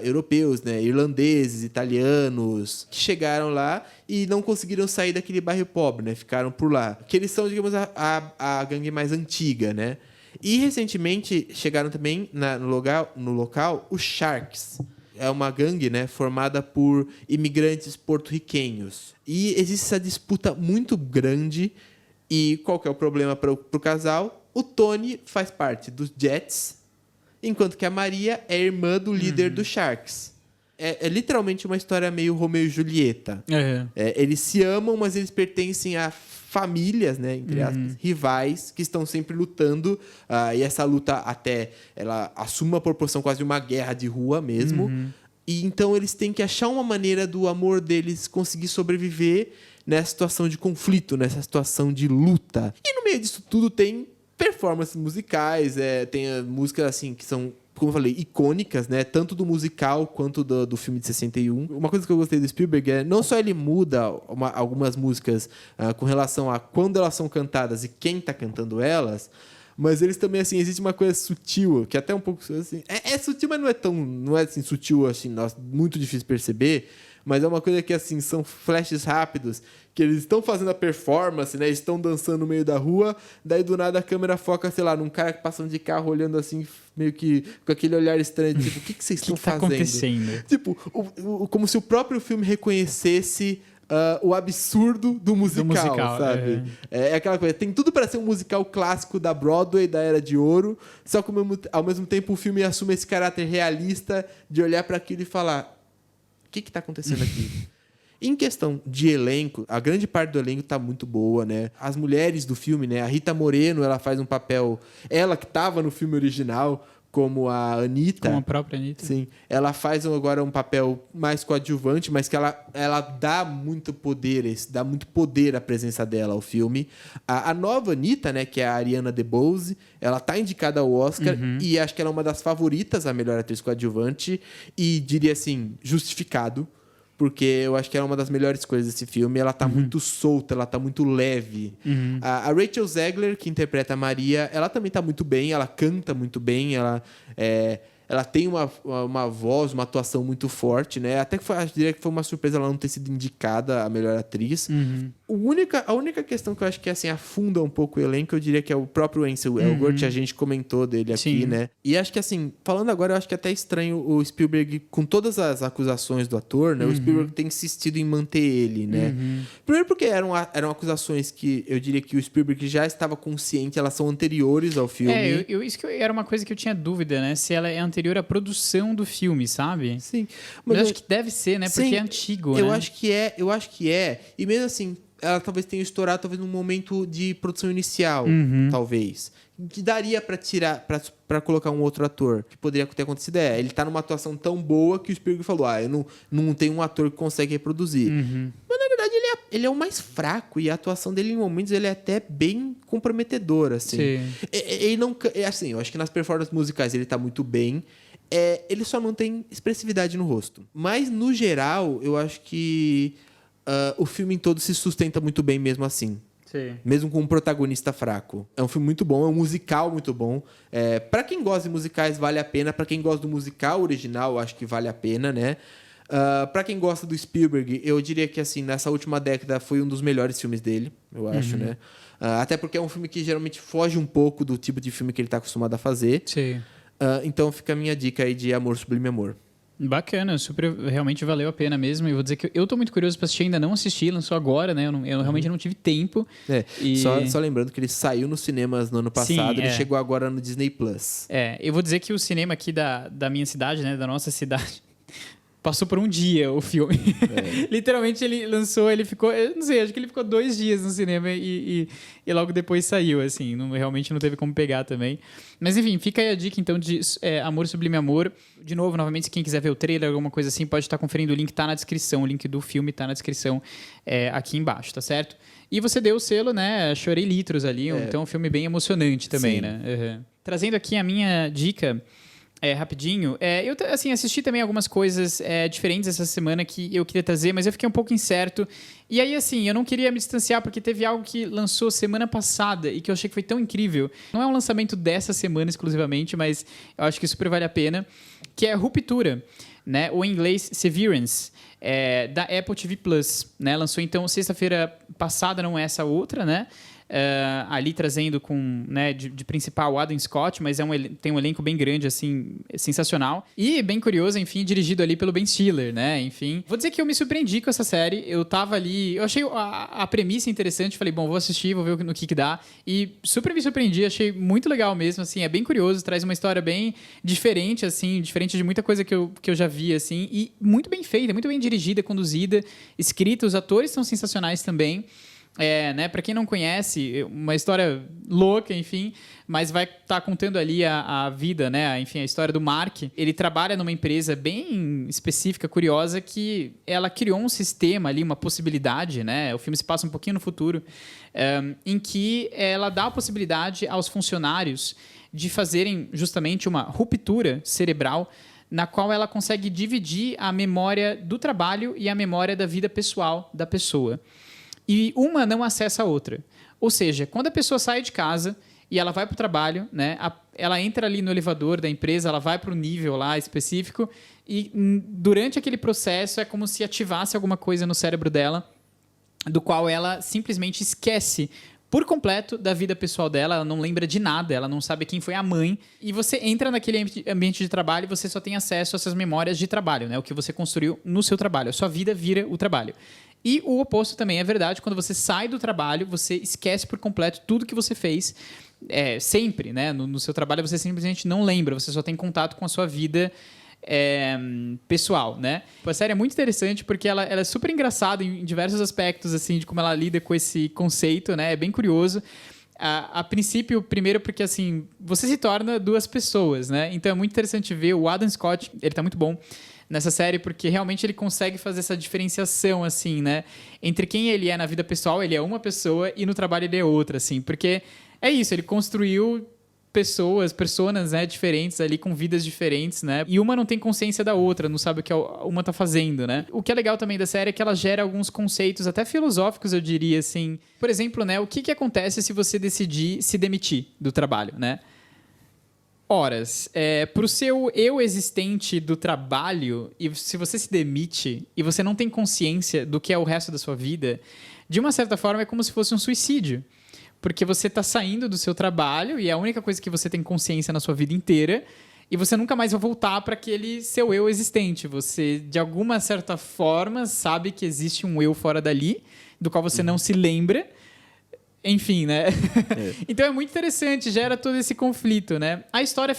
S2: europeus, né? Irlandeses, italianos, que chegaram lá e não conseguiram sair daquele bairro pobre, né? Ficaram por lá. Que eles são, digamos, a gangue mais antiga, né? E recentemente chegaram também no local os Sharks. É uma gangue, né, formada por imigrantes porto-riquenhos. E existe essa disputa muito grande. E qual que é o problema para o casal? O Tony faz parte dos Jets, enquanto que a Maria é irmã do líder dos Sharks. É literalmente uma história meio Romeu e Julieta. Eles se amam, mas eles pertencem a famílias, né, entre aspas, rivais, que estão sempre lutando. E essa luta ela assume uma proporção quase de uma guerra de rua mesmo. E então eles têm que achar uma maneira do amor deles conseguir sobreviver nessa situação de conflito, nessa situação de luta. E no meio disso tudo tem performances musicais, tem músicas assim que são, como eu falei, icônicas, né? Tanto do musical quanto do filme de 61. Uma coisa que eu gostei do Spielberg é não só ele muda algumas músicas com relação a quando elas são cantadas e quem está cantando elas, mas eles também, assim, existe uma coisa sutil, que até um pouco, assim, é sutil, mas não é assim, sutil, assim, nossa, muito difícil perceber, mas é uma coisa que, assim, são flashes rápidos, que eles estão fazendo a performance, né? Eles estão dançando no meio da rua, daí do nada a câmera foca, sei lá, num cara passando de carro, olhando assim, meio que com aquele olhar estranho, tipo, o que vocês estão fazendo?
S1: O que tá acontecendo?
S2: Tipo, como se o próprio filme reconhecesse o absurdo do musical, sabe? É aquela coisa, tem tudo para ser um musical clássico da Broadway, da Era de Ouro, só que ao mesmo tempo o filme assume esse caráter realista de olhar para aquilo e falar, o que está acontecendo aqui? Em questão de elenco, a grande parte do elenco tá muito boa, né? As mulheres do filme, né? A Rita Moreno, ela faz um papel... Ela que estava no filme original, como a Anitta.
S1: Como a própria Anitta.
S2: Sim. Ela faz agora um papel mais coadjuvante, mas que ela dá muito poder à presença dela ao filme. A nova Anitta, né? Que é a Ariana DeBose, ela tá indicada ao Oscar e acho que ela é uma das favoritas a melhor atriz coadjuvante e diria assim, justificado. Porque eu acho que era uma das melhores coisas desse filme. Ela tá muito solta, ela tá muito leve. A Rachel Zegler, que interpreta a Maria, ela também tá muito bem, ela canta muito bem, ela tem uma voz, uma atuação muito forte, né? Até que diria que foi uma surpresa ela não ter sido indicada a melhor atriz. A única questão que eu acho que assim, afunda um pouco o elenco, eu diria que é o próprio Ansel Elgort, a gente comentou dele aqui,
S1: Sim.
S2: né? E acho que assim, falando agora, eu acho que é até estranho o Spielberg, com todas as acusações do ator, né? O Spielberg tem insistido em manter ele, né? Primeiro porque eram acusações que eu diria que o Spielberg já estava consciente, elas são anteriores ao filme.
S1: Isso que era uma coisa que eu tinha dúvida, né? Se ela é anterior à produção do filme, sabe?
S2: Sim.
S1: Mas eu acho que deve ser, né? Porque
S2: sim,
S1: é antigo,
S2: eu
S1: né?
S2: acho que é. E mesmo assim, ela talvez tenha estourado talvez num momento de produção inicial, talvez. Que daria pra tirar, pra colocar um outro ator. Que poderia ter acontecido ele tá numa atuação tão boa que o Spielberg falou, eu não tenho um ator que consegue reproduzir. Mas na verdade ele é o mais fraco e a atuação dele em momentos ele é até bem comprometedora, assim.
S1: Sim.
S2: Ele não, assim, eu acho que nas performances musicais ele tá muito bem. Ele só não tem expressividade no rosto. Mas, no geral, eu acho que o filme em todo se sustenta muito bem mesmo assim.
S1: Sim.
S2: Mesmo com um protagonista fraco. É um filme muito bom, é um musical muito bom. Pra quem gosta de musicais, vale a pena. Pra quem gosta do musical original, eu acho que vale a pena, né? Pra quem gosta do Spielberg, eu diria que, assim, nessa última década foi um dos melhores filmes dele, eu acho, né? Até porque é um filme que geralmente foge um pouco do tipo de filme que ele tá acostumado a fazer.
S1: Sim.
S2: Então fica a minha dica aí de Amor Sublime Amor.
S1: Bacana, super, realmente valeu a pena mesmo. E vou dizer que eu tô muito curioso pra assistir, ainda não assisti, lançou agora, né? Eu realmente não tive tempo. E...
S2: Só lembrando que ele saiu nos cinemas no ano passado,
S1: Sim,
S2: ele chegou agora no Disney Plus.
S1: Eu vou dizer que o cinema aqui da minha cidade, né? Da nossa cidade, passou por um dia o filme. Literalmente ele lançou, ele ficou, eu não sei, acho que ele ficou 2 dias no cinema e logo depois saiu, assim. Realmente não teve como pegar também. Mas enfim, fica aí a dica então de Amor Sublime Amor. De novo, novamente, se quem quiser ver o trailer, alguma coisa assim, pode estar conferindo, o link tá na descrição, o link do filme tá na descrição aqui embaixo, tá certo? E você deu o selo, né? Chorei litros ali, então um filme bem emocionante também, né? Trazendo aqui a minha dica... rapidinho. Eu assim, assisti também algumas coisas diferentes essa semana que eu queria trazer, mas eu fiquei um pouco incerto. E aí, assim, eu não queria me distanciar porque teve algo que lançou semana passada e que eu achei que foi tão incrível. Não é um lançamento dessa semana exclusivamente, mas eu acho que super vale a pena, que é Ruptura, né? Ou em inglês, Severance, da Apple TV Plus, né? Lançou, então, sexta-feira passada, não essa outra, né? Ali trazendo com, né, de principal o Adam Scott, mas tem um elenco bem grande, assim, sensacional. E bem curioso, enfim, dirigido ali pelo Ben Stiller, né? Enfim, vou dizer que eu me surpreendi com essa série. Eu tava ali, eu achei a premissa interessante, falei, bom, vou assistir, vou ver no que dá. E super me surpreendi, achei muito legal mesmo, assim, é bem curioso, traz uma história bem diferente, assim, diferente de muita coisa que eu já vi, assim, e muito bem feita, muito bem dirigida, conduzida, escrita, os atores são sensacionais também. Né, para quem não conhece, uma história louca, enfim, mas vai estar contando ali a vida, né, enfim, a história do Mark. Ele trabalha numa empresa bem específica, curiosa, que ela criou um sistema ali, uma possibilidade, né, o filme se passa um pouquinho no futuro, em que ela dá a possibilidade aos funcionários de fazerem justamente uma ruptura cerebral na qual ela consegue dividir a memória do trabalho e a memória da vida pessoal da pessoa. E uma não acessa a outra. Ou seja, quando a pessoa sai de casa e ela vai para o trabalho, né, ela entra ali no elevador da empresa, ela vai para o nível lá específico e durante aquele processo é como se ativasse alguma coisa no cérebro dela, do qual ela simplesmente esquece por completo da vida pessoal dela, ela não lembra de nada, ela não sabe quem foi a mãe, e você entra naquele ambiente de trabalho e você só tem acesso a essas memórias de trabalho, né, o que você construiu no seu trabalho, a sua vida vira o trabalho. E o oposto também é verdade, quando você sai do trabalho, você esquece por completo tudo que você fez, sempre, né? No seu trabalho você simplesmente não lembra, você só tem contato com a sua vida pessoal, né? A série é muito interessante porque ela é super engraçada em diversos aspectos, assim, de como ela lida com esse conceito, né? É bem curioso. A princípio, primeiro porque, assim, você se torna 2 pessoas, né? Então é muito interessante ver o Adam Scott, ele tá muito bom nessa série, porque realmente ele consegue fazer essa diferenciação, assim, né? Entre quem ele é na vida pessoal, ele é uma pessoa, e no trabalho ele é outra, assim. Porque é isso, ele construiu personas, né, diferentes ali, com vidas diferentes, né? E uma não tem consciência da outra, não sabe o que uma tá fazendo, né? O que é legal também da série é que ela gera alguns conceitos, até filosóficos, eu diria, assim. Por exemplo, né, o que acontece se você decidir se demitir do trabalho, né? Horas, pro seu eu existente do trabalho, e se você se demite e você não tem consciência do que é o resto da sua vida, de uma certa forma é como se fosse um suicídio. Porque você está saindo do seu trabalho e é a única coisa que você tem consciência na sua vida inteira, e você nunca mais vai voltar para aquele seu eu existente. Você, de alguma certa forma, sabe que existe um eu fora dali, do qual você não se lembra. Enfim, né? Então é muito interessante, gera todo esse conflito, né? A história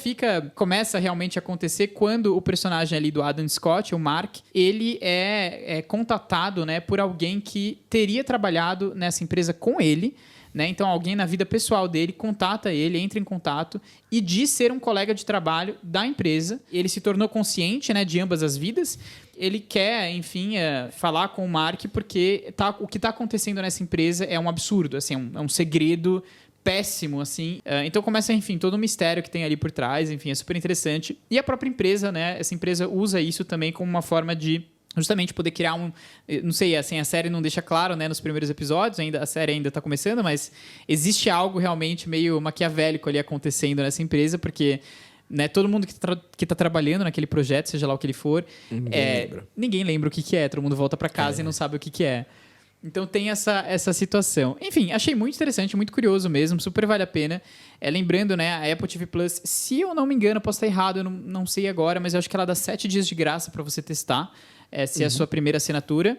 S1: começa realmente a acontecer quando o personagem ali do Adam Scott, o Mark, ele é contatado, né, por alguém que teria trabalhado nessa empresa com ele, né? Então alguém na vida pessoal dele contata ele, entra em contato e diz ser um colega de trabalho da empresa. Ele se tornou consciente, né, de ambas as vidas. Ele quer, enfim, falar com o Mark porque o que está acontecendo nessa empresa é um absurdo, assim, é um segredo péssimo, assim. Então começa, enfim, todo um mistério que tem ali por trás, enfim, é super interessante. E a própria empresa, né, essa empresa usa isso também como uma forma de justamente poder criar não sei, assim, a série não deixa claro, né, nos primeiros episódios, a série ainda está começando, mas existe algo realmente meio maquiavélico ali acontecendo nessa empresa, porque, né, todo mundo que está trabalhando naquele projeto, seja lá o que ele for, ninguém lembra o que é, todo mundo volta para casa e não sabe o que é. Então tem essa situação. Enfim, achei muito interessante, muito curioso mesmo, super vale a pena. Lembrando, né, a Apple TV Plus, se eu não me engano, posso estar errado, eu não sei agora, mas eu acho que ela dá 7 dias de graça para você testar, se é a sua primeira assinatura.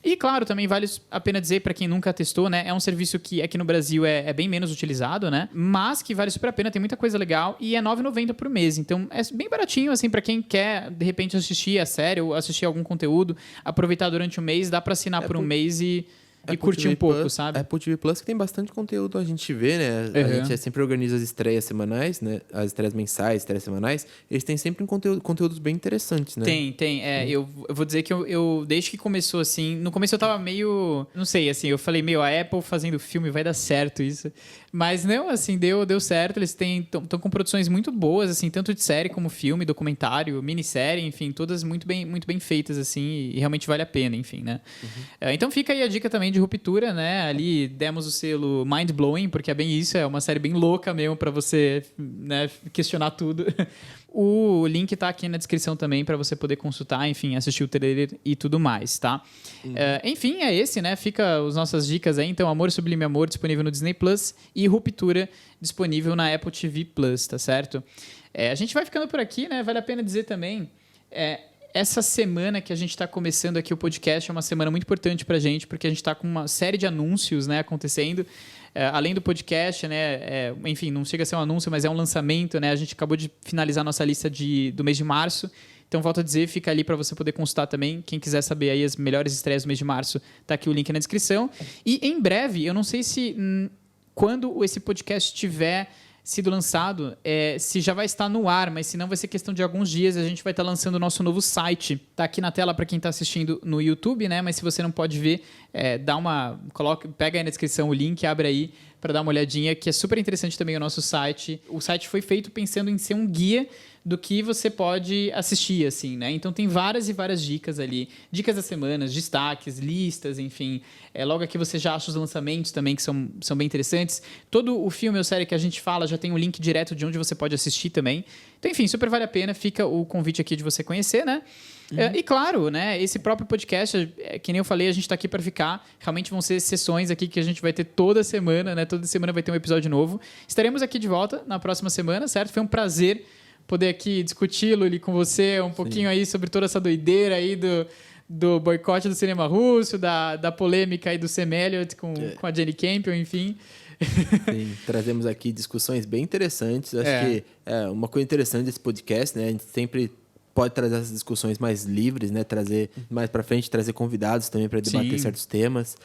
S1: E, claro, também vale a pena dizer, para quem nunca testou, né? É um serviço que aqui no Brasil é bem menos utilizado, né? Mas que vale super a pena, tem muita coisa legal e é R$ 9,90 por mês. Então, é bem baratinho, assim, para quem quer, de repente, assistir a série ou assistir algum conteúdo, aproveitar durante um mês, dá para assinar por um mês e curtir um pouco, sabe?
S2: Apple TV Plus que tem bastante conteúdo, a gente vê, né? A gente sempre organiza as estreias semanais, né? As estreias mensais, estreias semanais. Eles têm sempre conteúdos bem interessantes, né?
S1: Tem. Eu vou dizer que eu desde que começou, assim... No começo eu tava meio... Não sei, assim, eu falei, a Apple fazendo filme vai dar certo isso. Mas não, assim, deu certo. Eles estão com produções muito boas, assim, tanto de série como filme, documentário, minissérie, enfim, todas muito bem feitas, assim, e realmente vale a pena, enfim, né? Então fica aí a dica também de Ruptura, né? Ali demos o selo Mind Blowing, porque é bem isso, é uma série bem louca mesmo pra você, né, questionar tudo. O link tá aqui na descrição também para você poder consultar, enfim, assistir o trailer e tudo mais, tá? Enfim, é esse, né? Fica as nossas dicas aí. Então, Amor Sublime Amor, disponível no Disney Plus, e Ruptura, disponível na Apple TV Plus, tá certo? A gente vai ficando por aqui, né? Vale a pena dizer também... Essa semana que a gente está começando aqui o podcast é uma semana muito importante para a gente, porque a gente está com uma série de anúncios, né, acontecendo. Além do podcast, né, enfim, não chega a ser um anúncio, mas é um lançamento, né? A gente acabou de finalizar a nossa lista do mês de março. Então, volto a dizer, fica ali para você poder consultar também. Quem quiser saber aí as melhores estreias do mês de março, tá aqui o link na descrição. E em breve, eu não sei se quando esse podcast tiver sido lançado, se já vai estar no ar, mas se não vai ser questão de alguns dias, a gente vai estar lançando o nosso novo site. Tá aqui na tela para quem está assistindo no YouTube, né? Mas se você não pode ver, pega aí na descrição o link, abre aí para dar uma olhadinha, que é super interessante também o nosso site. O site foi feito pensando em ser um guia do que você pode assistir, assim, né? Então tem várias e várias dicas ali. Dicas das semanas, destaques, listas, enfim. Logo aqui você já acha os lançamentos também, que são bem interessantes. Todo o filme ou série que a gente fala já tem um link direto de onde você pode assistir também. Então, enfim, super vale a pena. Fica o convite aqui de você conhecer, né? E claro, né, esse próprio podcast, que nem eu falei, a gente está aqui para ficar. Realmente vão ser sessões aqui que a gente vai ter toda semana, né? Toda semana vai ter um episódio novo. Estaremos aqui de volta na próxima semana, certo? Foi um prazer poder aqui discutir, Luli, com você um pouquinho aí sobre toda essa doideira aí do boicote do cinema russo, da polêmica aí do Sam Elliott com a Jenny Campion, enfim.
S2: Sim, trazemos aqui discussões bem interessantes. Acho que uma coisa interessante desse podcast, né? A gente sempre pode trazer essas discussões mais livres, né? Trazer mais para frente, trazer convidados também para debater certos temas.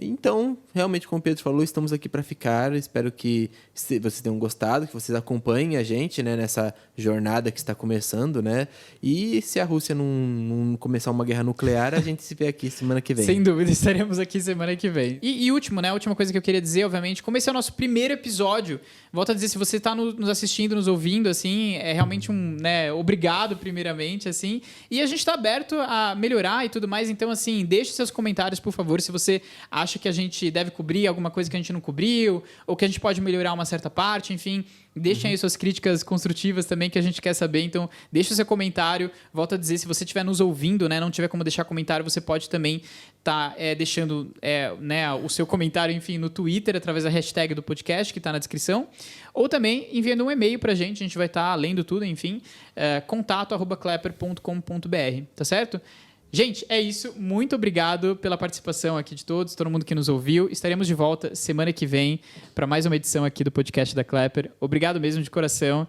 S2: Então, realmente, como o Pedro falou, estamos aqui para ficar. Espero que vocês tenham gostado, que vocês acompanhem a gente, né, nessa jornada que está começando, né? E se a Rússia não começar uma guerra nuclear, a gente se vê aqui semana que vem.
S1: Sem dúvida, estaremos aqui semana que vem. E último, né? A última coisa que eu queria dizer, obviamente, como esse é o nosso primeiro episódio, volto a dizer, se você está nos assistindo, nos ouvindo, assim, é realmente obrigado, primeiramente, assim. E a gente está aberto a melhorar e tudo mais. Então, assim, deixe seus comentários, por favor, se você acha que a gente deve cobrir alguma coisa que a gente não cobriu, ou que a gente pode melhorar uma certa parte, enfim. Deixem aí suas críticas construtivas também, que a gente quer saber. Então, deixa o seu comentário. Volto a dizer, se você estiver nos ouvindo, né, não tiver como deixar comentário, você pode também estar deixando o seu comentário, enfim, no Twitter, através da hashtag do podcast, que está na descrição. Ou também enviando um e-mail para a gente vai estar lendo tudo, enfim, contato@clapper.com.br, tá certo? Gente, é isso. Muito obrigado pela participação aqui de todos, todo mundo que nos ouviu. Estaremos de volta semana que vem para mais uma edição aqui do podcast da Clapper. Obrigado mesmo de coração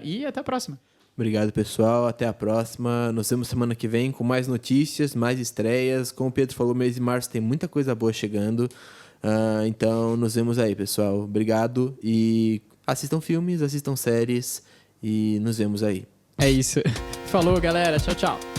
S1: e até a próxima.
S2: Obrigado, pessoal. Até a próxima. Nos vemos semana que vem com mais notícias, mais estreias. Como o Pedro falou, mês de março tem muita coisa boa chegando. Então, nos vemos aí, pessoal. Obrigado e assistam filmes, assistam séries e nos vemos aí.
S1: É isso. Falou, galera. Tchau, tchau.